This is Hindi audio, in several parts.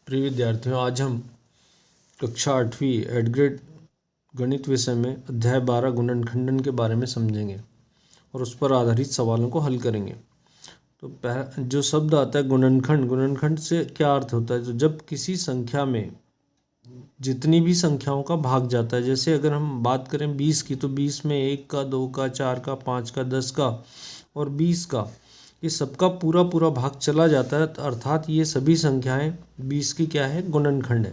प्रिय विद्यार्थियों, आज हम कक्षा 8वीं एड ग्रेड गणित विषय में अध्याय 12 गुणनखंडन के बारे में समझेंगे और उस पर आधारित सवालों को हल करेंगे। तो जो शब्द आता है गुणनखंड, गुणनखंड से क्या अर्थ होता है? तो जब किसी संख्या में जितनी भी संख्याओं का भाग जाता है, जैसे अगर हम बात करें 20 की, तो 20 में 1 का, 2 का, 4 का, 5 का, 10 का और 20 का, ये सबका पूरा पूरा भाग चला जाता है, अर्थात ये सभी संख्याएं 20 की क्या है? गुणनखंड है।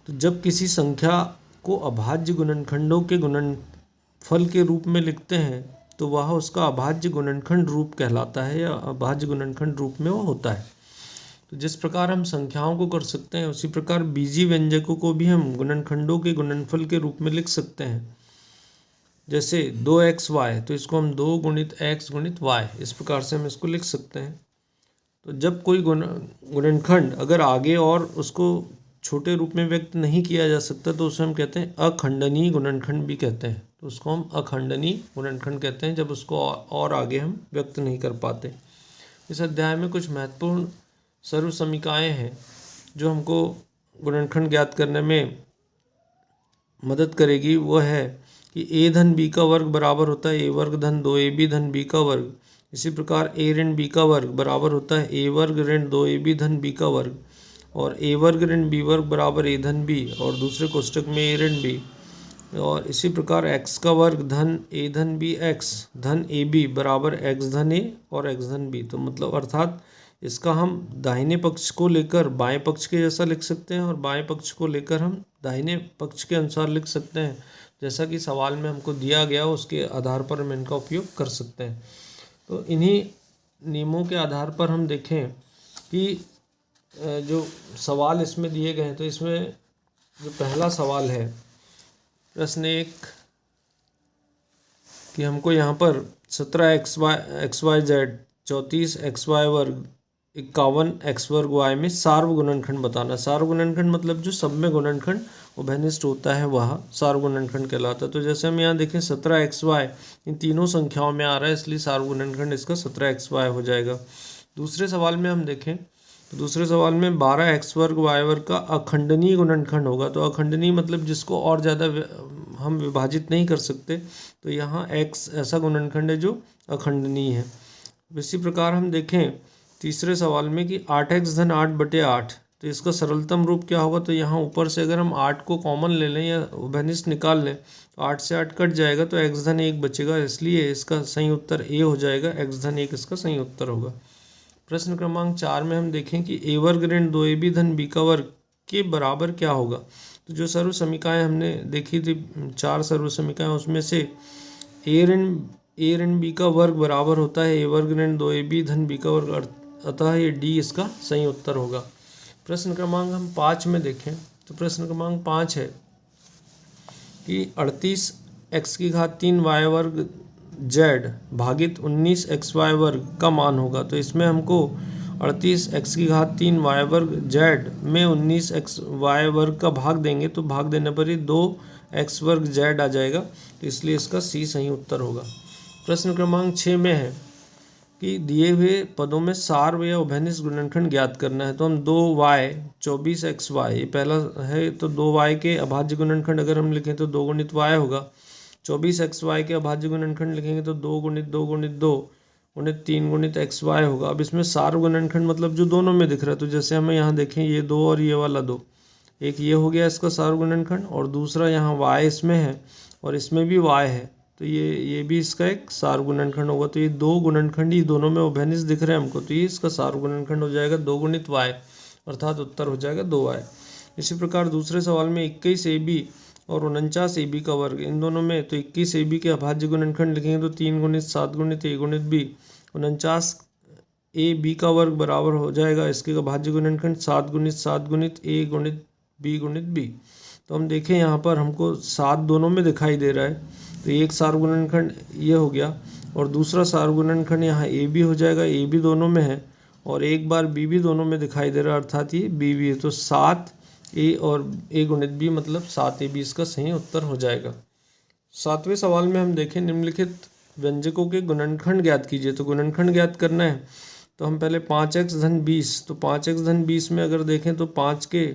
तो जब किसी संख्या को अभाज्य गुणनखंडों के गुणनफल के रूप में लिखते हैं तो वह उसका अभाज्य गुणनखंड रूप कहलाता है या अभाज्य गुणनखंड रूप में वो होता है। तो जिस प्रकार हम संख्याओं को कर सकते हैं उसी प्रकार बीजीय व्यंजकों को भी हम गुणनखंडों के गुणनफल के रूप में लिख सकते हैं। जैसे 2xy, तो इसको हम 2 गुणित x गुणित y, इस प्रकार से हम इसको लिख सकते हैं। तो जब कोई गुणनखंड अगर आगे और उसको छोटे रूप में व्यक्त नहीं किया जा सकता तो उसे हम कहते हैं अखंडनीय गुणनखंड भी कहते हैं। तो उसको हम अखंडनीय गुणनखंड कहते हैं जब उसको और आगे हम व्यक्त नहीं कर पाते। इस अध्याय में कुछ महत्वपूर्ण सर्वसमीकाएँ हैं जो हमको गुणनखंड ज्ञात करने में मदद करेगी। वह है कि a धन b का वर्ग बराबर होता है a वर्ग धन 2ab धन b का वर्ग। इसी प्रकार a ऋण b का वर्ग बराबर होता है a वर्ग ऋण 2ab धन b का वर्ग, और a वर्ग ऋण b वर्ग बराबर a धन b, और दूसरे कोष्टक में a ऋण b। और इसी प्रकार x का वर्ग धन a धन b x धन ab बराबर x धन a और x धन b। तो मतलब अर्थात इसका हम दाहिने पक्ष को लेकर बाएं पक्ष के जैसा लिख सकते हैं और बाएं पक्ष को लेकर हम दाहिने पक्ष के अनुसार लिख सकते हैं, जैसा कि सवाल में हमको दिया गया उसके आधार पर हम इनका उपयोग कर सकते हैं। तो इन्हीं नियमों के आधार पर हम देखें कि जो सवाल इसमें दिए गए हैं, तो इसमें जो पहला सवाल है प्रश्न 1 कि हमको यहाँ पर 17xyz 34xy वर्ग 51x वर्ग y में सार्वगुणनखंड बताना। सार्वगुणनखंड मतलब जो सब में गुणनखंड उभयनिष्ठ होता है वह सार्वगुणनखंड कहलाता है। तो जैसे हम यहाँ देखें 17xy इन तीनों संख्याओं में आ रहा है, इसलिए सार्वगुणनखंड इसका 17xy हो जाएगा। दूसरे सवाल में हम देखें तो दूसरे सवाल में 12x वर्ग y वर्ग का अखंडनीय गुणनखंड होगा। तो अखंडनीय मतलब जिसको और ज़्यादा हम विभाजित नहीं कर सकते, तो यहाँ x ऐसा गुणनखंड है जो अखंडनीय है। इसी प्रकार हम देखें तीसरे सवाल में कि 8x धन 8/8, तो इसका सरलतम रूप क्या होगा? तो यहाँ ऊपर से अगर हम 8 को कॉमन ले लें या उभयनिष्ठ निकाल लें तो 8 से 8 कट जाएगा, तो x धन 1 बचेगा, इसलिए इसका सही उत्तर a हो जाएगा। x धन 1 इसका सही उत्तर होगा। प्रश्न क्रमांक 4 में हम देखें कि a वर्ग ऋण 2ab धन b का वर्ग के बराबर क्या होगा। तो जो सर्व समीकाएँ हमने देखी थी 4 सर्व समीकाएँ, उसमें से a ऋण b का वर्ग बराबर होता है a वर्ग ऋण 2ab धन b का वर्ग, अतः ये डी इसका सही उत्तर होगा। प्रश्न क्रमांक हम 5 में देखें तो प्रश्न क्रमांक 5 है कि 38x की घात 3 y वर्ग z भागित 19xy वर्ग का मान होगा। तो इसमें हमको 38x की घात 3 y वर्ग z में 19xy वर्ग का भाग देंगे, तो भाग देने पर ही 2x वर्ग z आ जाएगा, तो इसलिए इसका सी सही उत्तर होगा। प्रश्न क्रमांक 6 में है कि दिए हुए पदों में सार्व या उभयनिष्ठ गुणनखंड ज्ञात करना है। तो हम 2y 24xy, ये पहला है, तो 2y के अभाज्य गुणनखंड अगर हम लिखें तो 2 गुणित y होगा। 24xy के अभाज्य गुणनखंड लिखेंगे तो 2 गुणित 2 गुणित 2 गुणित 3 गुणित xy होगा। अब इसमें सार्व गुणनखंड मतलब जो दोनों में दिख रहा है, तो जैसे हमें यहाँ देखें ये 2 और ये वाला 2, एक ये हो गया इसका सार्व गुणनखंड, और दूसरा यहाँ y इसमें है और इसमें भी y है, तो ये भी इसका एक सार्वगुणनखंड होगा। तो ये 2 गुणनखंड ही दोनों में उभयनिष्ठ दिख रहे हैं हमको, तो ये इसका सार्वगुणनखंड हो जाएगा 2 गुणित y, अर्थात उत्तर हो जाएगा 2y। इसी प्रकार दूसरे सवाल में 21ab और 49ab का वर्ग, इन दोनों में तो 21ab के अभाज्य गुणनखंड लिखेंगे तो 3 गुणित 7 गुणित a गुणित b, 49ab का वर्ग बराबर हो जाएगा इसके अभाज्य गुणनखंड 7 गुणित 7 गुणित a गुणित b गुणित b। तो हम देखें यहाँ पर हमको 7 दोनों में दिखाई दे रहा है, तो एक सार्वगुणनखंड ये हो गया और दूसरा सार्वगुणनखंड यहाँ ए भी हो जाएगा, ए भी दोनों में है और एक बार बी भी दोनों में दिखाई दे रहा है, अर्थात ये बी भी है। तो 7a और a गुणित b मतलब 7ab इसका सही उत्तर हो जाएगा। 7वें सवाल में हम देखें निम्नलिखित व्यंजकों के गुणनखंड ज्ञात कीजिए। तो गुणनखंड ज्ञात करना है तो हम पहले 5x धन 20, तो 5x धन 20 में अगर देखें तो 5 के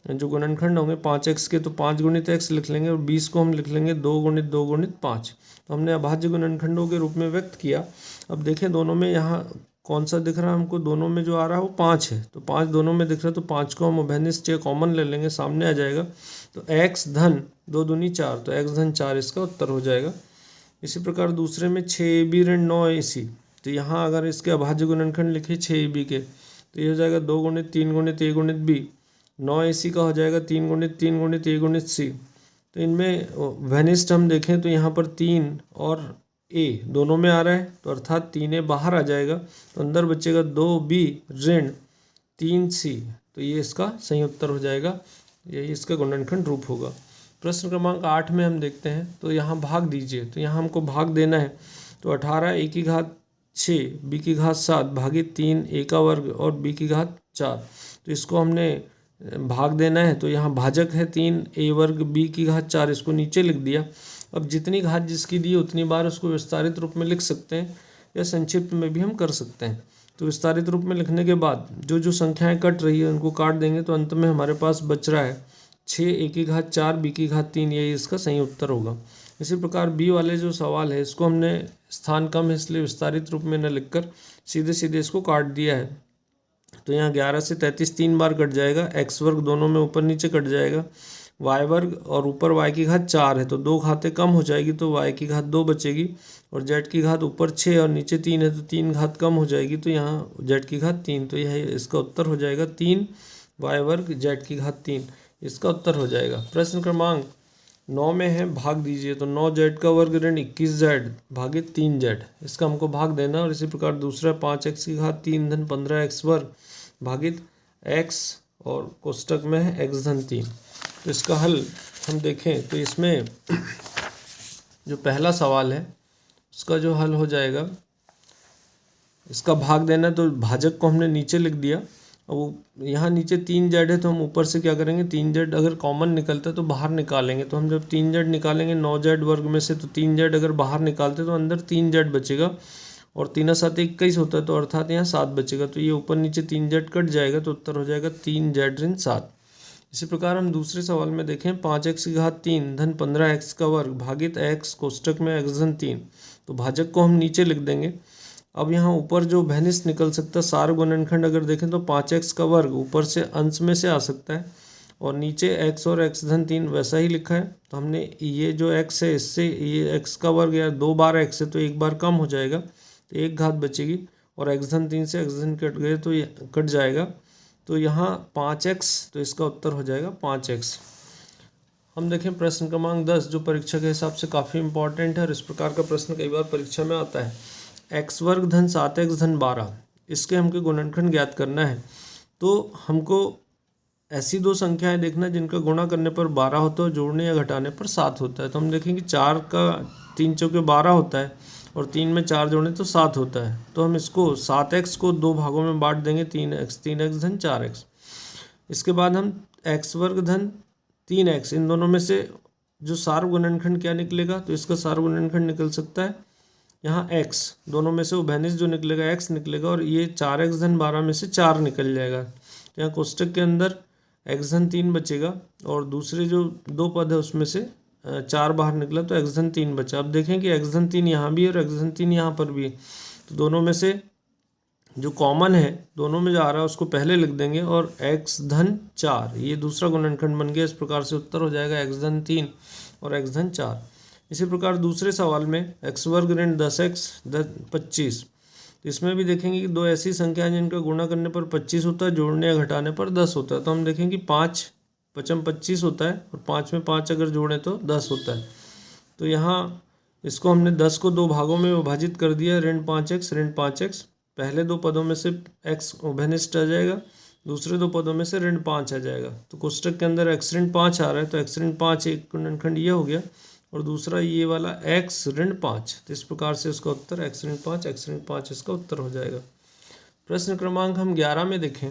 जो गुणनखंड होंगे 5x के, तो 5 गुणित x लिख लेंगे और 20 को हम लिख लेंगे 2 गुणित 2 गुणित 5। तो हमने अभाज्य गुणनखंडों के रूप में व्यक्त किया। अब देखें दोनों में यहाँ कौन सा दिख रहा है हमको, दोनों में जो आ रहा है वो 5 है, तो 5 दोनों में दिख रहा है, तो 5 को हम उभयनिष्ठ कॉमन ले लेंगे, सामने आ जाएगा। तो x धन 2 दूनी 4, तो x धन 4 इसका उत्तर हो जाएगा। इसी प्रकार दूसरे में 6ab ऋण 9ac, तो यहाँ अगर इसके अभाज्य गुणनखंड लिखे 6ab के, तो ये हो जाएगा 2 गुणित 3 गुणित a गुणित b। 9ac का हो जाएगा 3 गुणित 3 गुणित a गुणित c। तो इनमें उभयनिष्ठ हम देखें तो यहाँ पर 3 और a दोनों में आ रहा है, तो अर्थात 3a बाहर आ जाएगा, तो अंदर बचेगा 2b ऋण 3c, तो ये इसका सही उत्तर हो जाएगा, यही इसका गुणनखंड रूप होगा। प्रश्न क्रमांक 8 में हम देखते हैं, तो यहाँ भाग दीजिए, तो यहाँ हमको भाग देना है। तो 18 a की घात 6 b की घात 7 भागित 3 a का वर्ग और b की घात 4, तो इसको हमने भाग देना है। तो यहाँ भाजक है 3 a वर्ग b की घात 4, इसको नीचे लिख दिया। अब जितनी घात जिसकी दी उतनी बार उसको विस्तारित रूप में लिख सकते हैं या संक्षिप्त में भी हम कर सकते हैं। तो विस्तारित रूप में लिखने के बाद जो जो संख्याएं कट रही है उनको काट देंगे, तो अंत में हमारे पास बच रहा है 6 a की घात 4 b की घात 3, यही इसका सही उत्तर होगा। इसी प्रकार बी वाले जो सवाल है इसको हमने स्थान कम है इसलिए विस्तारित रूप में न लिखकर सीधे सीधे इसको काट दिया है। तो यहाँ 11 से 33 3 बार कट जाएगा, x वर्ग दोनों में ऊपर नीचे कट जाएगा, y वर्ग और ऊपर y की घात 4 है, तो 2 घातें कम हो जाएगी, तो y की घात 2 बचेगी, और z की घात ऊपर 6 और नीचे 3 है, तो 3 घात कम हो जाएगी, तो यहाँ z की घात 3, तो यह इसका उत्तर हो जाएगा 3 y वर्ग z की घात 3, इसका उत्तर हो जाएगा। प्रश्न क्रमांक 9 में है भाग दीजिए, तो 9z का वर्ग ऋण 21z भागित 3z, इसका हमको भाग देना। और इसी प्रकार दूसरा 5x की घात 3 धन 15x वर्ग भागित x, और कोष्टक में है x धन 3। तो इसका हल हम देखें तो इसमें जो पहला सवाल है उसका जो हल हो जाएगा, इसका भाग देना, तो भाजक को हमने नीचे लिख दिया। अब वो यहाँ नीचे 3z है, तो हम ऊपर से क्या करेंगे, 3z अगर कॉमन निकलता है तो बाहर निकालेंगे। तो हम जब 3z निकालेंगे 9z वर्ग में से, तो 3z अगर बाहर निकालते तो अंदर 3z बचेगा, और 3 7 21 होता है, तो अर्थात यहाँ 7 बचेगा। तो ये ऊपर नीचे 3z कट जाएगा, तो उत्तर हो जाएगा 3z ऋण 7। इसी प्रकार हम दूसरे सवाल में देखें, 5x की घात 3 धन 15x का वर्ग भागित x कोष्टक में x धन 3, तो भाजक को हम नीचे लिख देंगे। अब यहाँ ऊपर जो उभयनिष्ठ निकल सकता है सार गुणनखंड अगर देखें तो 5x का वर्ग ऊपर से अंश में से आ सकता है, और नीचे x और x धन 3 वैसा ही लिखा है। तो हमने ये जो x है इससे ये x का वर्ग या 2 बार x है तो 1 बार कम हो जाएगा, तो 1 घात बचेगी, और x धन 3 से x धन कट गए तो ये कट जाएगा, तो यहाँ 5x, तो इसका उत्तर हो जाएगा 5x। हम देखें प्रश्न क्रमांक 10 जो परीक्षा के हिसाब से काफ़ी इंपॉर्टेंट है, और इस प्रकार का प्रश्न कई बार परीक्षा में आता है। x वर्ग धन 7x धन 12, इसके हमको गुणनखंड ज्ञात करना है। तो हमको ऐसी दो संख्याएं देखना जिनका गुणा करने पर 12 होता है, जोड़ने या घटाने पर 7 होता है। तो हम देखेंगे 4 का 3 चौके 12 होता है, और 3 में 4 जोड़ें तो 7 होता है। तो हम इसको 7x को 2 भागों में बांट देंगे, 3x धन 4x। इसके बाद हम x वर्ग धन 3x, इन दोनों में से जो सार्व गुणनखंड क्या निकलेगा, तो इसका सार्व गुणनखंड निकल सकता है यहाँ x, दोनों में से उभयनिष्ठ जो निकलेगा x निकलेगा, और ये 4x धन 12 में से 4 निकल जाएगा। तो यहाँ कोष्टक के अंदर x धन 3 बचेगा, और दूसरे जो 2 पद है उसमें से 4 बाहर निकला, तो x धन 3 बचा। अब देखें कि x धन 3 यहाँ भी है और x धन 3 यहाँ पर भी है, तो दोनों में से जो कॉमन है दोनों में जो आ रहा है उसको पहले लिख देंगे, और x धन 4 ये दूसरा गुणनखंड बन गया। इस प्रकार से उत्तर हो जाएगा x धन 3 और x धन 4। इसी प्रकार दूसरे सवाल में x वर्ग ऋण 10x धन 25, इसमें भी देखेंगे कि दो ऐसी संख्याएं जिनका गुणा करने पर 25 होता है, जोड़ने या घटाने पर 10 होता है। तो हम देखेंगे 5 पचम 25 होता है, और 5 में 5 अगर जोड़ें तो 10 होता है। तो यहाँ इसको हमने 10 को 2 भागों में विभाजित कर दिया, ऋण 5x ऋण 5x। पहले 2 पदों में से x उभयनिष्ठ आ जाएगा, दूसरे 2 पदों में से ऋण 5 आ जाएगा। तो कोष्टक के अंदर x ऋण 5 आ रहा है, तो x ऋण 5 एक गुणनखंड ये हो गया, और दूसरा ये वाला x ऋण 5। तो इस प्रकार से उसका उत्तर x ऋण 5 इसका उत्तर हो जाएगा। प्रश्न क्रमांक हम 11 में देखें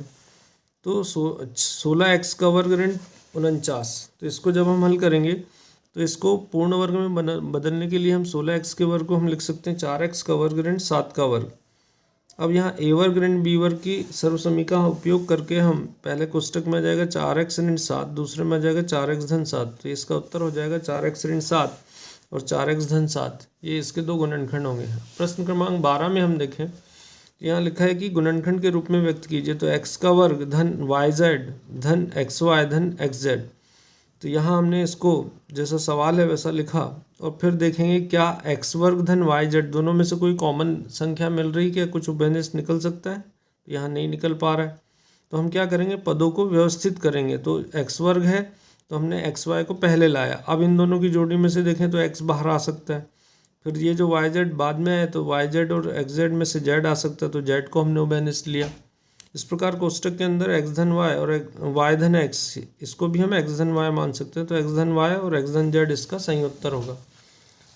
तो 16x का वर्ग ऋण 49, तो इसको जब हम हल करेंगे तो इसको पूर्ण वर्ग में बदलने के लिए हम 16x के वर्ग को हम लिख सकते हैं 4x का वर्ग ऋण 7 का वर्ग। अब यहाँ एवर ग्रेन बीवर की सर्वसमीका का उपयोग करके हम पहले कोष्टक में आ जाएगा 4x ऋण 7, दूसरे में आ जाएगा 4x धन 7, तो इसका उत्तर हो जाएगा 4x ऋण 7 और 4x धन 7, ये इसके दो गुणनखंड होंगे। प्रश्न क्रमांक 12 में हम देखें, यहाँ लिखा है कि गुणनखंड के रूप में व्यक्त कीजिए, तो x का वर्ग धन yz धन xy धन xz। तो यहाँ हमने इसको जैसा सवाल है वैसा लिखा और फिर देखेंगे क्या x वर्ग धन yz दोनों में से कोई कॉमन संख्या मिल रही, क्या कुछ उभयनिष्ठ निकल सकता है? यहाँ नहीं निकल पा रहा है, तो हम क्या करेंगे, पदों को व्यवस्थित करेंगे। तो x वर्ग है तो हमने xy को पहले लाया, अब इन दोनों की जोड़ी में से देखें तो x बाहर आ सकता है, फिर ये जो yz बाद में है तो yz और xz में से z आ सकता है, तो z को हमने उभयनिष्ठ लिया। इस प्रकार कोष्टक के अंदर x धन y और y धन x, इसको भी हम x धन y मान सकते हैं, तो x धन y और x धन z इसका सही उत्तर होगा।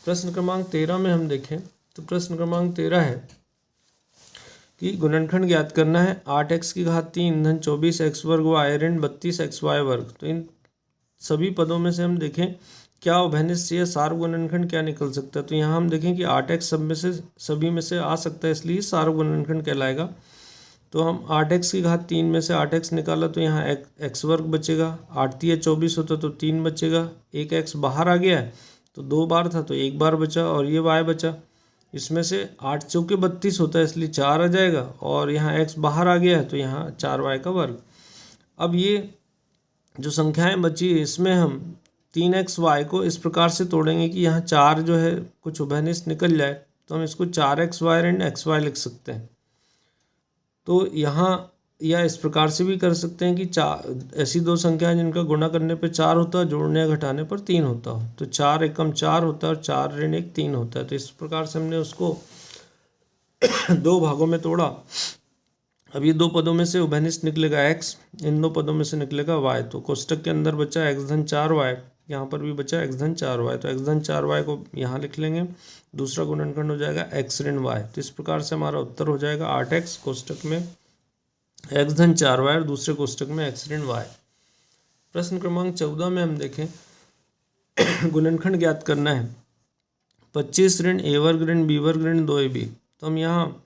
प्रश्न क्रमांक 13 में हम देखें, तो प्रश्न क्रमांक 13 है कि गुणनखंड ज्ञात करना है 8x की घात 3 धन 24x वर्ग y ऋण 32xy वर्ग। तो इन सभी पदों में से हम देखें क्या उभयनिष्ठ या सार्व गुणनखंड क्या निकल सकता है। तो यहाँ हम देखें कि 8x सब में से सभी में से आ सकता है, इसलिए सार्व गुणनखंड कहलाएगा। तो हम 8x की घात 3 में से 8x निकाला तो यहाँ x वर्ग बचेगा, 8 तिया 24 होता तो 3 बचेगा, एक x बाहर आ गया है तो 2 बार था तो 1 बार बचा और ये y बचा। इसमें से 8 चौके 32 होता है इसलिए 4 आ जाएगा और यहाँ x बाहर आ गया है तो यहाँ 4y का वर्ग। अब ये जो संख्याएं बची इसमें हम 3xy को इस प्रकार से तोड़ेंगे कि यहाँ 4 जो है कुछ उभयनिष्ठ निकल जाए, तो हम इसको 4xy ऋण xy लिख सकते हैं। तो यहाँ या इस प्रकार से भी कर सकते हैं कि ऐसी दो संख्याएं जिनका गुणा करने पे 4 होता है, जोड़ने या घटाने पर 3 होता हो, तो 4 एकम 4 होता है और 4 ऋण 1 3 होता है। तो इस प्रकार से हमने उसको दो भागों में तोड़ा। अब ये दो पदों में से उभयनिष्ठ निकलेगा x, इन दो पदों में से निकलेगा y। तो कोष्टक के अंदर बचा x धन 4y, यहाँ पर भी बचा x धन 4y, तो x धन 4y को यहाँ लिख लेंगे, दूसरा गुणनखंड हो जाएगा x ऋण y। तो इस प्रकार से हमारा उत्तर हो जाएगा 8x कोष्टक में x धन 4y और दूसरे कोष्टक में x ऋण y। प्रश्न क्रमांक 14 में हम देखें गुणनखंड ज्ञात करना है 25 ऋण a वर्ग ऋण b वर्ग ऋण 2ab। तो हम यहाँ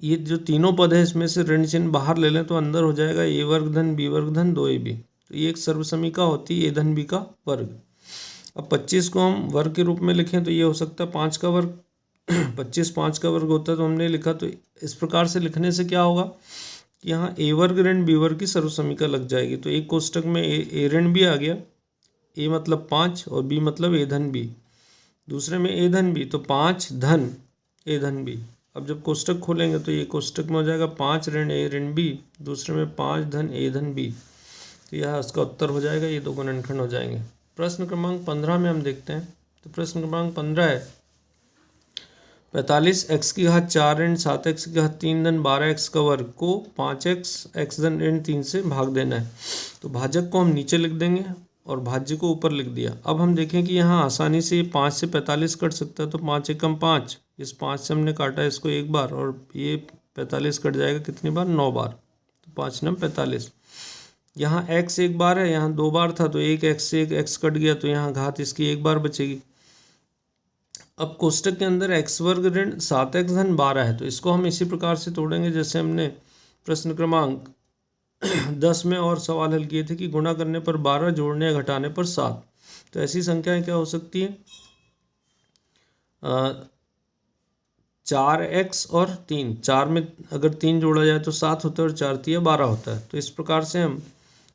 ये जो तीनों पद है इसमें से ऋण चिन्ह बाहर ले लें तो अंदर हो जाएगा a वर्ग धन b वर्ग धन 2ab। तो ये एक सर्वसमीका होती है a धन b का वर्ग। अब 25 को हम वर्ग के रूप में लिखें तो ये हो सकता है 5 का वर्ग, 25 5 का वर्ग होता है तो हमने लिखा। तो इस प्रकार से लिखने से क्या होगा कि यहाँ a वर्ग ऋण b वर्ग की सर्वसमीका लग जाएगी। तो एक कोष्टक में a ऋण b आ गया, a मतलब 5 और b मतलब a धन b, दूसरे में a धन b तो 5 धन a धन b। अब जब कोष्टक खोलेंगे तो ये कोष्टक में हो जाएगा 5 ऋण a ऋण b, दूसरे में 5 धन a धन b। तो यह इसका उत्तर हो जाएगा, ये दो गुणनखंड हो जाएंगे। प्रश्न क्रमांक 15 में हम देखते हैं, तो प्रश्न क्रमांक 15 है 45x की घात 4 ऋण 7x की घात 3 धन 12x का वर्ग को 5x x धन ऋण 3 से भाग देना है। तो भाजक को हम नीचे लिख देंगे और भाज्य को ऊपर लिख दिया। अब हम देखें कि यहाँ आसानी से 5 से 45 कट सकता है, तो 5 एकम 5, इस 5 से हमने काटा इसको एक बार और ये 45 कट जाएगा कितनी बार, 9 बार, तो 5 नम 45। यहाँ x एक बार है, यहाँ 2 बार था तो एक x से एक x कट गया, तो यहाँ घात इसकी एक बार बचेगी। अब कोष्टक के अंदर x वर्ग ऋण 7x धन 12 है, तो इसको हम इसी प्रकार से तोड़ेंगे जैसे हमने प्रश्न क्रमांक 10 में और सवाल हल किए थे कि गुणा करने पर 12, जोड़ने या घटाने पर 7। तो ऐसी संख्याएं क्या हो सकती है, 4x और 3, 4 में अगर 3 जोड़ा जाए तो 7 होता है और 4 तिया 12 होता है। तो इस प्रकार से हम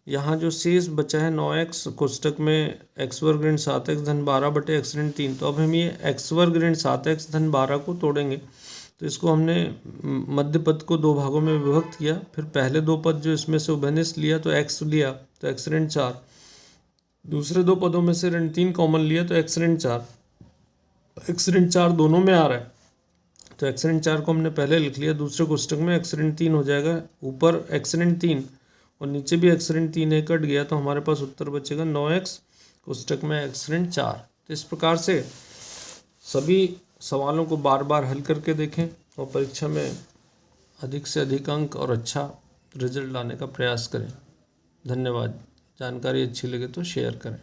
यहाँ जो शेष बचा है 9x कोष्टक में x वर्ग ऋण 7x धन 12 बटे x ऋण 3, तो अब हम ये x वर्ग ऋण 7x धन 12 को तोड़ेंगे। तो इसको हमने मध्य पद को दो भागों में विभक्त किया, फिर पहले दो पद जो इसमें से उभयनिष्ठ लिया तो x लिया तो x ऋण 4, दूसरे दो पदों में से ऋण 3 कॉमन लिया तो x ऋण 4, x ऋण 4 दोनों में आ रहा है तो x ऋण 4 को हमने पहले लिख लिया, दूसरे कोष्टक में x ऋण 3 हो जाएगा, ऊपर x ऋण 3 और नीचे भी x ऋण 3 है कट गया, तो हमारे पास उत्तर बचेगा 9x कोष्टक में x ऋण 4। तो इस प्रकार से सभी सवालों को बार बार हल करके देखें और परीक्षा में अधिक से अधिक अंक और अच्छा रिजल्ट लाने का प्रयास करें। धन्यवाद। जानकारी अच्छी लगे तो शेयर करें।